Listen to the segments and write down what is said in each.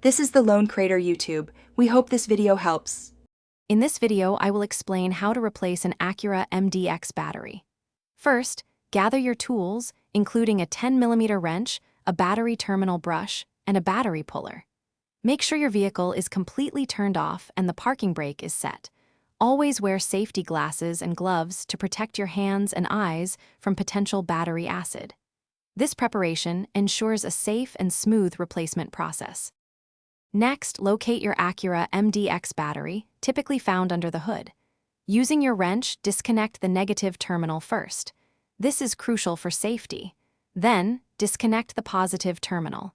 This is the Lone Crater YouTube. We hope this video helps. In this video, I will explain how to replace an Acura MDX battery. First, gather your tools, including a 10mm wrench, a battery terminal brush, and a battery puller. Make sure your vehicle is completely turned off and the parking brake is set. Always wear safety glasses and gloves to protect your hands and eyes from potential battery acid. This preparation ensures a safe and smooth replacement process. Next, locate your Acura MDX battery, typically found under the hood. Using your wrench, disconnect the negative terminal first. This is crucial for safety. Then, disconnect the positive terminal.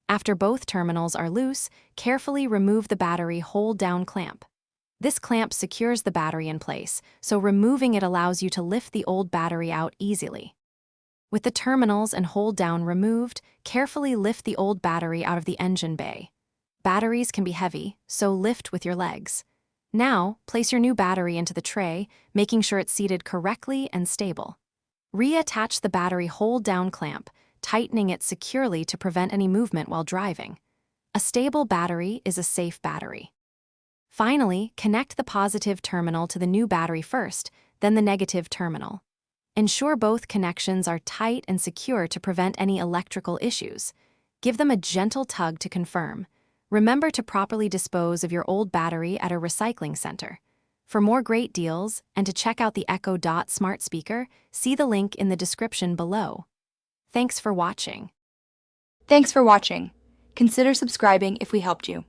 After both terminals are loose, carefully remove the battery hold-down clamp. This clamp secures the battery in place, so removing it allows you to lift the old battery out easily. With the terminals and hold-down removed, carefully lift the old battery out of the engine bay. Batteries can be heavy, so lift with your legs. Now, place your new battery into the tray, making sure it's seated correctly and stable. Reattach the battery hold-down clamp, tightening it securely to prevent any movement while driving. A stable battery is a safe battery. Finally, connect the positive terminal to the new battery first, then the negative terminal. Ensure both connections are tight and secure to prevent any electrical issues. Give them a gentle tug to confirm. Remember to properly dispose of your old battery at a recycling center. For more great deals and to check out the Echo Dot smart speaker, see the link in the description below. Thanks for watching. Thanks for watching. Consider subscribing if we helped you.